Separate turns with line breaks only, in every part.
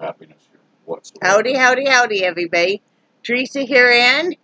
happiness here whatsoever.
Howdy, howdy, howdy, everybody. Teresa here and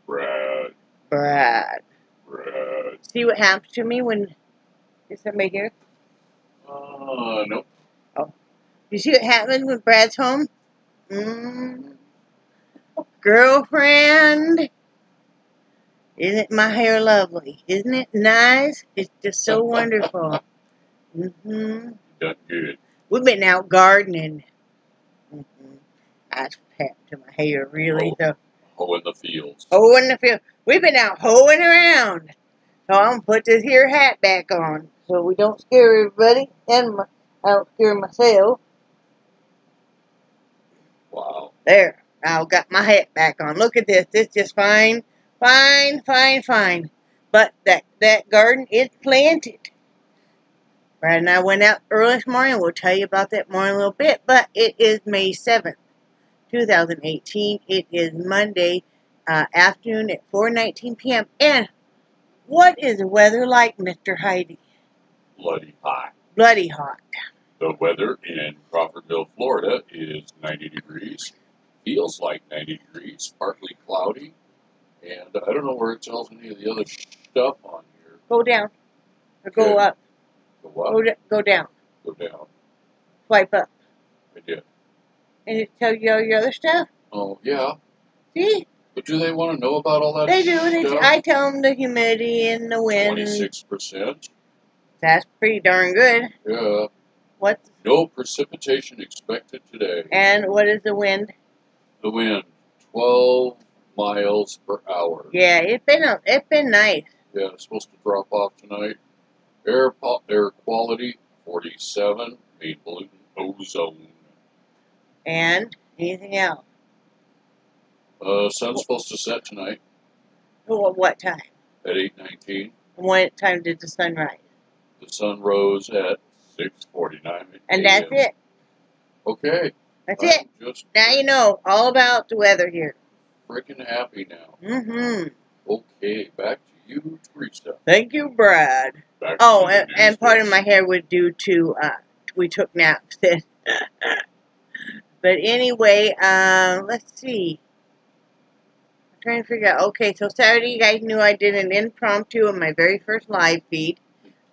Brad.
Brad. See what happens to me when is somebody here?
Nope.
Oh, you see what happens when Brad's home? Girlfriend, isn't my hair lovely? Isn't it nice? It's just so wonderful.
Done good.
We've been out gardening. That's what happened to my hair, really. So,
Hoeing the fields.
hoeing the field. We've been out hoeing around. So I'm going to put this here hat back on so we don't scare everybody. And I don't scare myself.
Wow.
There. I've got my hat back on. Look at this. It's just fine. Fine, fine, fine. But that garden is planted. Brad and I went out early this morning. We'll tell you about that more in a little bit. But it is May 7th, 2018. It is Monday afternoon at 4:19 p.m. And what is the weather like, Mr. Heidi?
Bloody hot.
Bloody hot.
The weather in Crawfordville, Florida is 90 degrees. Feels like 90 degrees. Partly cloudy. And I don't know where it tells any of the other stuff on here.
Go down. Or go
Okay.
up.
Go up.
Go down.
Go down.
Swipe up.
I did.
And it tells you all your other stuff.
Oh, yeah.
See?
But do they want to know about all that
They do.
stuff?
I tell them the humidity and the wind.
26%.
That's pretty darn good.
Yeah.
What?
No precipitation expected today.
And what is the wind?
The wind, 12 miles per hour.
Yeah, it's been nice.
Yeah, it's supposed to drop off tonight. Air quality, 47. Maine pollutant, ozone.
And anything else?
Sun's supposed to set tonight
What time?
at 8:19.
What time did the sun rise?
The sun rose at 6:49.
And that's it.
Okay.
That's it.
Just
Now you know all about the weather here.
freaking happy now.
Mm-hmm.
Okay, back to you, Teresa.
Thank you, Brad.
Back to
Oh,
the
and part of my hair was due to we took naps. But anyway, let's see. I'm trying to figure out. Okay, so Saturday, you guys knew I did an impromptu in my very first live feed.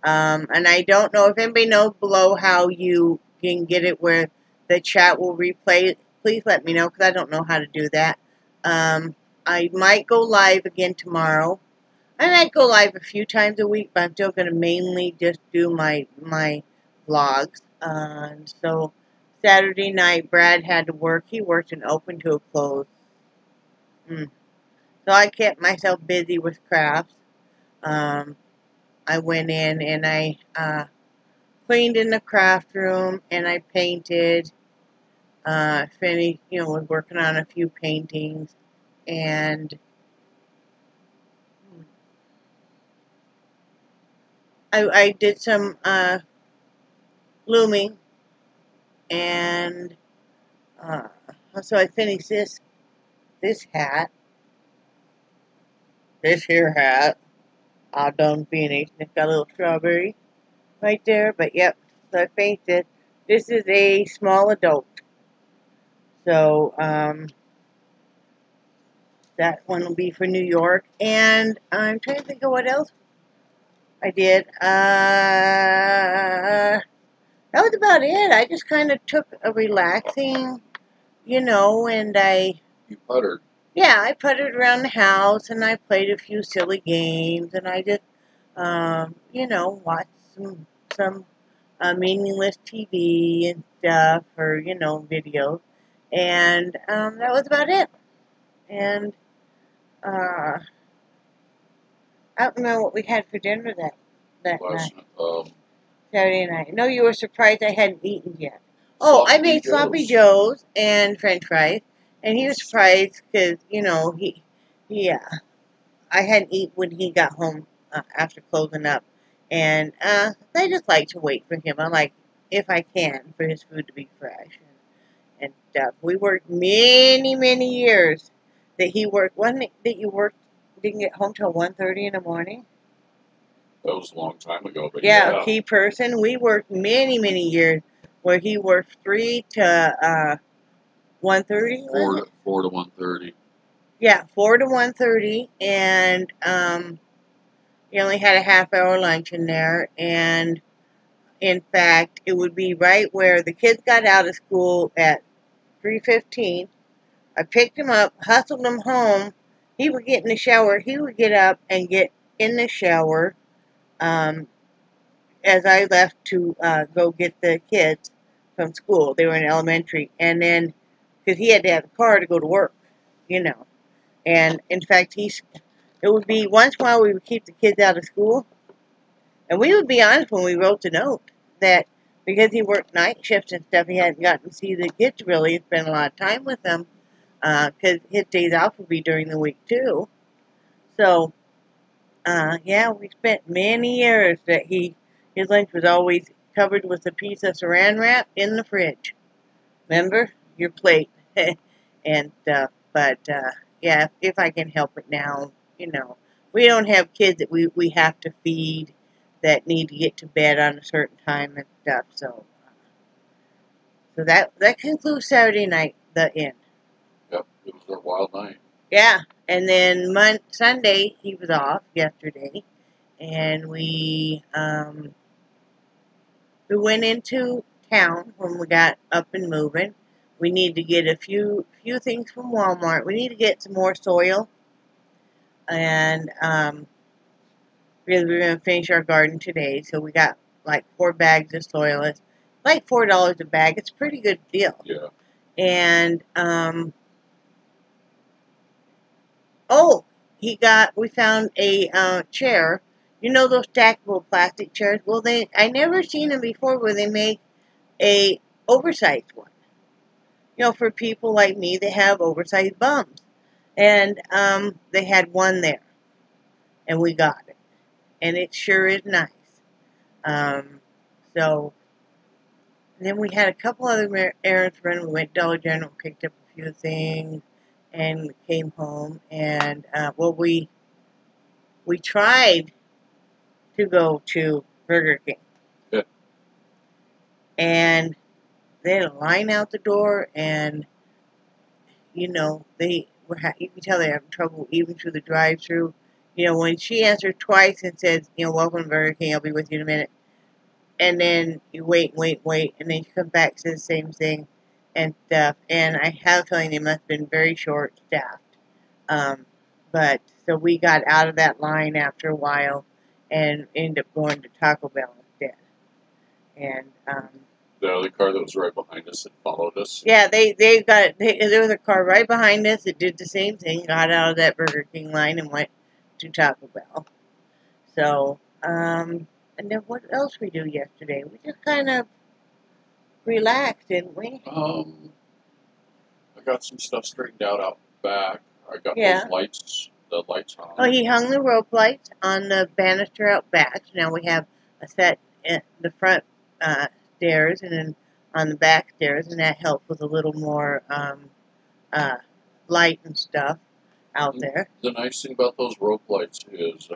And I don't know if anybody knows below how you can get it where the chat will replay. Please let me know because I don't know how to do that. I might go live again tomorrow. I might go live a few times a week, but I'm still going to mainly just do my vlogs. So Saturday night, Brad had to work. He worked an open to a close. So I kept myself busy with crafts. I went in and I cleaned in the craft room and I painted. Finished, was working on a few paintings and I did some looming and so I finished this hat. This here hat. I done finished. It's got a little strawberry right there, but yep. So I painted. This is a small adult. So that one will be for New York. And I'm trying to think of what else I did. That was about it. I just kind of took a relaxing, and
You puttered.
yeah, I puttered around the house and I played a few silly games and I just, watched some meaningless TV and stuff or, videos. And that was about it. And I don't know what we had for dinner that night. Saturday night. No, you were surprised I hadn't eaten yet. Oh, I made sloppy joes and French fries, and he was surprised because I hadn't eaten when he got home after closing up, and I just like to wait for him. I like, if I can, for his food to be fresh and stuff. We worked many years that he worked. Wasn't it that you didn't get home till 1:30 in the morning?
That was a long time ago, but
yeah. Key person. We worked many years where he worked 3 to 1:30.
4 to 1:30.
Yeah, 4 to 1:30, and he only had a half-hour lunch in there, and in fact, it would be right where the kids got out of school at 3:15. I picked him up, hustled him home. He would get in the shower. He would get up and get in the shower as I left to go get the kids from school. They were in elementary. And then, because he had to have a car to go to work, you know. And in fact, it would be once in a while we would keep the kids out of school. And we would be honest when we wrote the note that because he worked night shifts and stuff, he hadn't gotten to see the kids really and spend a lot of time with them because his days off would be during the week too. So, yeah, we spent many years that his lunch was always covered with a piece of saran wrap in the fridge. Remember? Your plate. And, yeah, if I can help it now, you know. We don't have kids that we have to feed that need to get to bed on a certain time and stuff. So that concludes Saturday night, the end.
Yep, it was a wild night.
Yeah, and then Sunday he was off yesterday, and we went into town when we got up and moving. We need to get a few things from Walmart. We need to get some more soil, and because we're going to finish our garden today, so we got like 4 bags of soil. It's like $4 a bag. It's a pretty good deal.
Yeah.
And we found a chair. You know those stackable plastic chairs? Well, I never seen them before where they make a oversized one. You know, for people like me that have oversized bums. And they had one there, and we got it. And it sure is nice. So then we had a couple other errands run. We went to Dollar General, picked up a few things, and came home. And we tried to go to Burger King,
Yeah.
and they had a line out the door, and you know you can tell they're having trouble even through the drive-through. You know, when she answered twice and says, you know, welcome to Burger King, I'll be with you in a minute. And then you wait, and then you come back and say the same thing and stuff. And I have a feeling they must have been very short-staffed. But so we got out of that line after a while and ended up going to Taco Bell instead. And
The other car that was right behind us that followed us.
yeah, there was a car right behind us that did the same thing, got out of that Burger King line and went to Taco Bell. So, and then what else we do yesterday? We just kind of relaxed, didn't we?
I got some stuff straightened out back. I got
Yeah.
the lights on.
Oh, he hung the rope lights on the banister out back. Now we have a set at the front stairs and then on the back stairs, and that helped with a little more light and stuff out there.
The nice thing about those rope lights is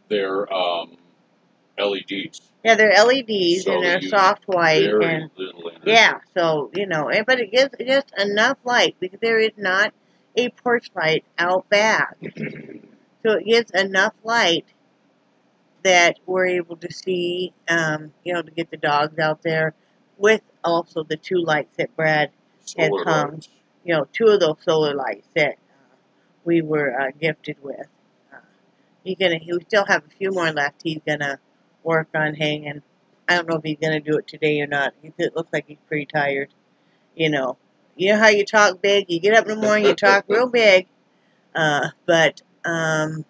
they're LEDs.
Yeah, they're LEDs
So
and
they
they're
use
soft white
very
and
little energy.
yeah, so you know, but it gives just enough light because there is not a porch light out back, so it gives enough light that we're able to see, you know, to get the dogs out there with also the 2 lights that Brad had
Solar
hung.
lights.
You know, 2 of those solar lights that we were gifted with. We still have a few more left. He's gonna work on hanging. I don't know if he's gonna do it today or not. It looks like he's pretty tired. You know how you talk big. You get up in the morning, you talk real big. But that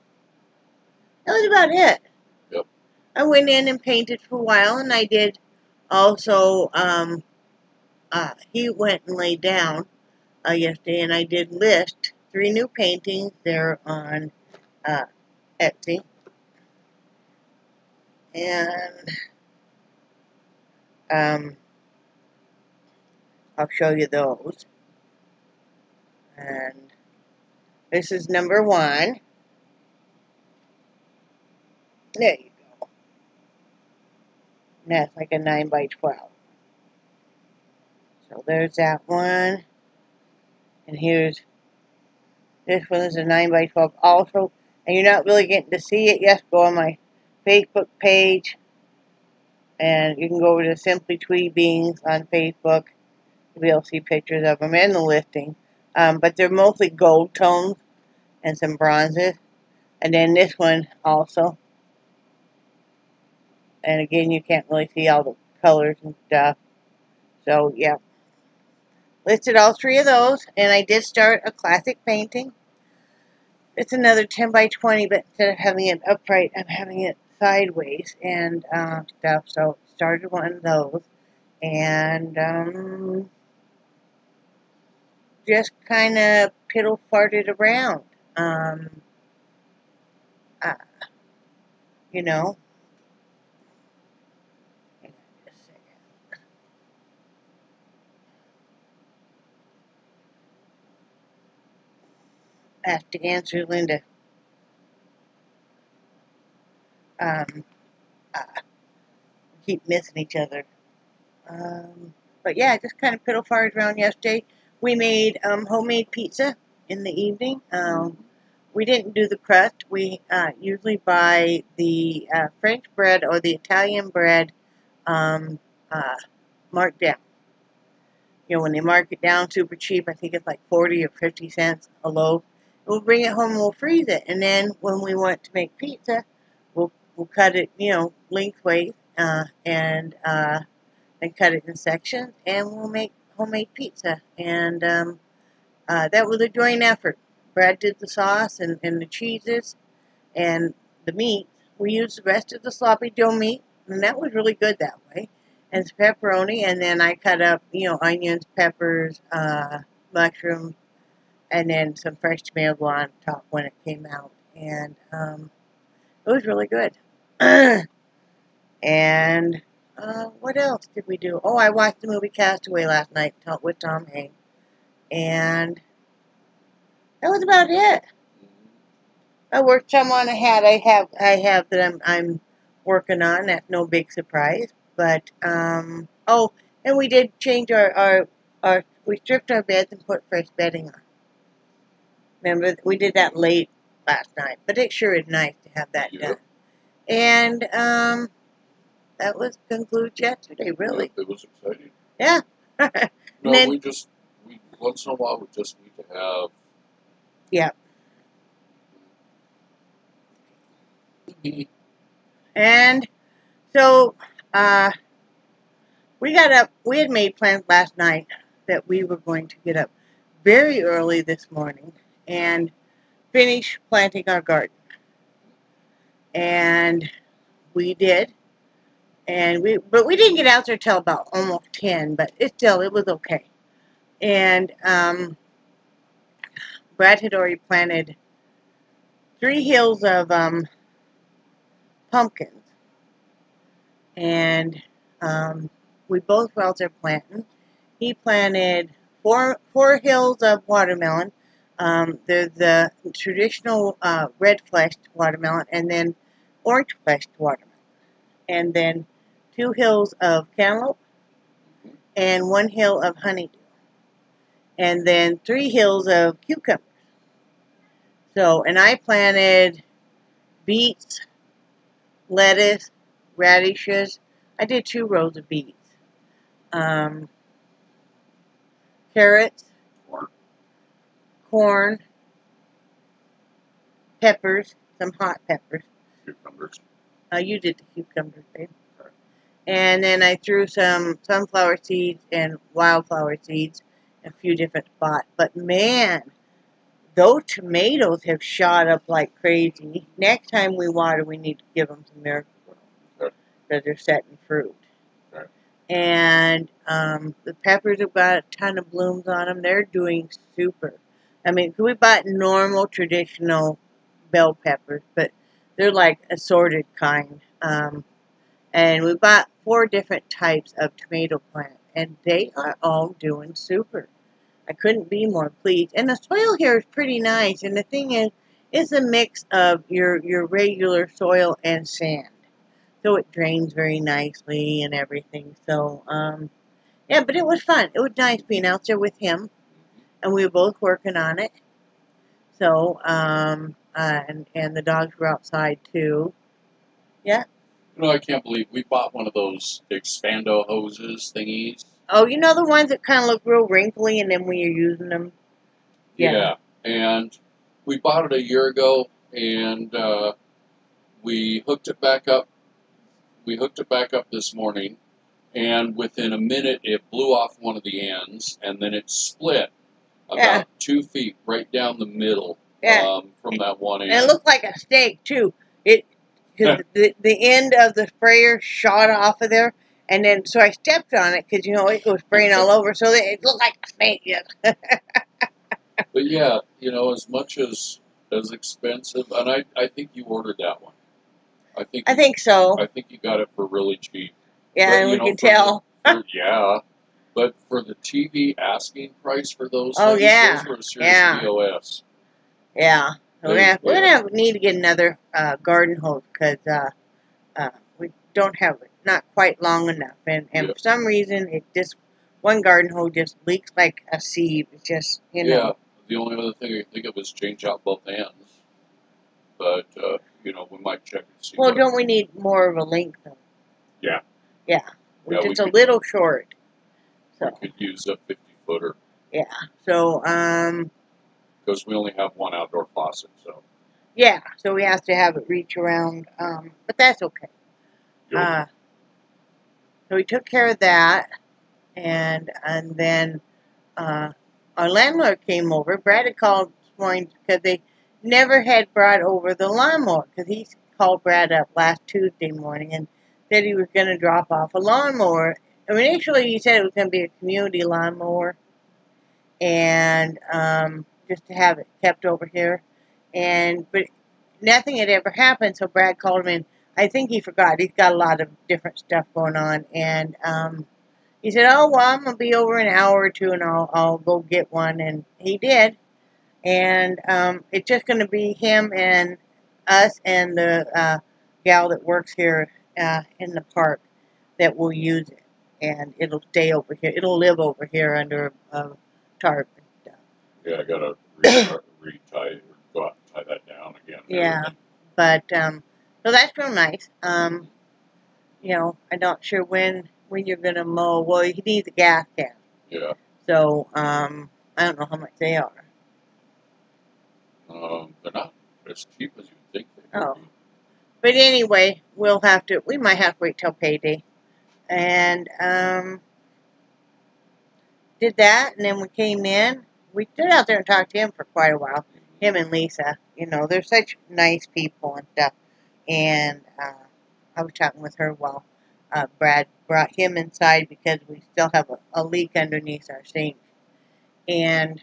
was about it.
Yep.
I went in and painted for a while, and I did also. He went and laid down yesterday, and I did list 3 new paintings. They're on Etsy. And I'll show you those. And this is number 1. There you go. And that's like a 9 by 12. So there's that one. And here's, this one is a 9 by 12 also. And you're not really getting to see it. Yes, go on my Facebook page. And you can go over to Simply Twee Beans on Facebook. You'll be able to see pictures of them and the listing. But they're mostly gold tones and some bronzes. And then this one also. And again, you can't really see all the colors and stuff. So, yeah. Listed all three of those. And I did start a classic painting. It's another 10 by 20, but instead of having it upright, I'm having it sideways and stuff. So, started one of those. And just kind of piddle-farted around. You know. Hang on just a second. I have to answer Linda. Keep missing each other. But yeah, just kind of piddle-farted around yesterday. We made homemade pizza in the evening. We didn't do the crust. We usually buy the French bread or the Italian bread marked down. You know, when they mark it down super cheap, I think it's like 40 or 50 cents a loaf. We'll bring it home and we'll freeze it. And then when we want to make pizza, we'll cut it, you know, lengthways and cut it in sections, and we'll make homemade pizza. And that was a joint effort. Brad did the sauce and the cheeses and the meat. We used the rest of the sloppy Joe meat, and that was really good that way. And some pepperoni, and then I cut up, you know, onions, peppers, mushrooms, and then some fresh tomato on top when it came out. And it was really good. And what else did we do? Oh, I watched the movie Castaway last night with Tom Hanks. And that was about it. I worked some on a hat I have that I'm working on. That's no big surprise. But oh, and we did change our we stripped our beds and put fresh bedding on. Remember, we did that late last night, but it sure is nice to have that done. And that was concludes yesterday, really.
Yeah, it was exciting.
Yeah.
No,
then,
we once in a while we just need to have.
Yeah. And so we got up. We had made plans last night that we were going to get up very early this morning and finish planting our garden. And we did. But we didn't get out there till about almost 10. But it was okay. And Brad had already planted 3 hills of pumpkins, and we both were out there planting. He planted four hills of watermelon. There's the traditional red-fleshed watermelon, and then orange-fleshed watermelon, and then 2 hills of cantaloupe, and 1 hill of honeydew, and then 3 hills of cucumbers. So, and I planted beets, lettuce, radishes. I did 2 rows of beets. Carrots, corn, peppers, some hot peppers.
Cucumbers.
You did the cucumbers, babe. Right. And then I threw some sunflower seeds and wildflower seeds in a few different spots. But man, those tomatoes have shot up like crazy. Next time we water, we need to give them some Miracle Grow because they're setting fruit. Okay. And the peppers have got a ton of blooms on them. They're doing super. I mean, we bought normal, traditional bell peppers, but they're like assorted kind. And we bought 4 different types of tomato plants, and they are all doing super. I couldn't be more pleased. And the soil here is pretty nice. And the thing is, it's a mix of your regular soil and sand. so it drains very nicely and everything. So, yeah, but it was fun. It was nice being out there with him, and we were both working on it. So, and the dogs were outside too. Yeah.
You know, I can't believe we bought one of those Expando hoses thingies.
Oh, you know the ones that kind of look real wrinkly, and then when you're using them.
Yeah. And we bought it a year ago, and we hooked it back up. We hooked it back up this morning, and within a minute, it blew off one of the ends, and then it split about 2 feet right down the middle from that one end.
And it looked like a steak too. Because the end of the sprayer shot off of there, and then so I stepped on it because it goes spraying all over, so it looked like a snake. Yeah.
But yeah, as much as expensive, and I think you ordered that one. I think
so.
I think you got it for really cheap.
Yeah,
but,
and we can tell.
Yeah, but for the TV asking price for those
those
were a serious POS.
Yeah. We're gonna need to get another garden hose because we don't have it, not quite long enough, and for some reason one garden hose just leaks like a sieve. It's just
Yeah, the only other thing I can think of is change out both ends, but we might check and see.
Well, don't we need more of a length though?
Yeah.
Yeah, we're just a little short. So
we could use a 50-footer.
Yeah. So
because we only have one outdoor faucet, so.
Yeah, so we have to have it reach around, but that's okay.
Yep.
So we took care of that, and then our landlord came over. Brad had called this morning because they never had brought over the lawnmower, because he called Brad up last Tuesday morning and said he was going to drop off a lawnmower. Initially he said it was going to be a community lawnmower, and just to have it kept over here. But nothing had ever happened, so Brad called him in. I think he forgot. He's got a lot of different stuff going on, and he said, "Oh, well, I'm gonna be over in an hour or two, and I'll go get one." And he did, and it's just gonna be him and us and the gal that works here in the park that will use it, and it'll stay over here. It'll live over here under a tarp and stuff.
Yeah, I gotta retie or go out and tie that down again.
Yeah, but so that's real nice. I'm not sure when you're gonna mow. Well, he needs a gas can.
Yeah.
So I don't know how much they are.
They're not as cheap as you think they
Oh.
would be.
But anyway, we might have to wait till payday. And did that, and then we came in. We stood out there and talked to him for quite a while. Him and Lisa, they're such nice people and stuff. And I was talking with her while Brad brought him inside because we still have a leak underneath our sink. And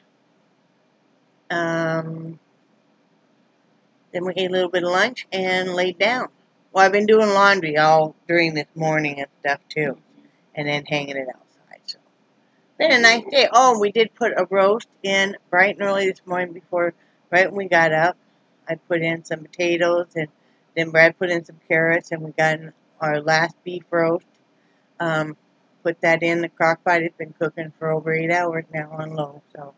then we ate a little bit of lunch and laid down. Well, I've been doing laundry all during this morning and stuff too, and then hanging it outside. So, been a nice day. Oh, we did put a roast in bright and early this morning right when we got up. I put in some potatoes, and then Brad put in some carrots, and we got in our last beef roast. Put that in the crock pot. It's been cooking for over 8 hours now on low, so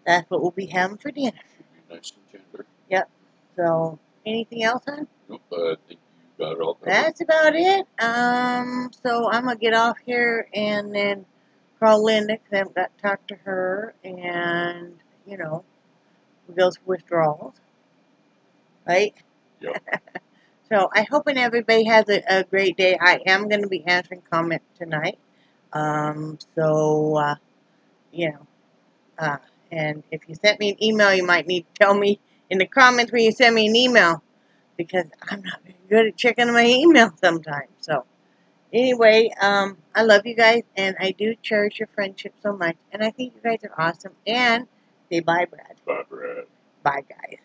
that's what we'll be having for dinner.
Should be nice and tender.
Yep. So, anything else, hon?
Nope, I think you got it all covered.
That's about it. So I'm gonna get off here and then call Linda because I haven't got to talk to her, and we go through withdrawals, right?
Yep.
So I hope everybody has a great day. I am going to be answering comments tonight. And if you sent me an email, you might need to tell me in the comments when you send me an email, because I'm not very good at checking my email sometimes. So anyway, I love you guys, and I do cherish your friendship so much, and I think you guys are awesome. And say bye, Brad.
Bye, Brad.
Bye, guys.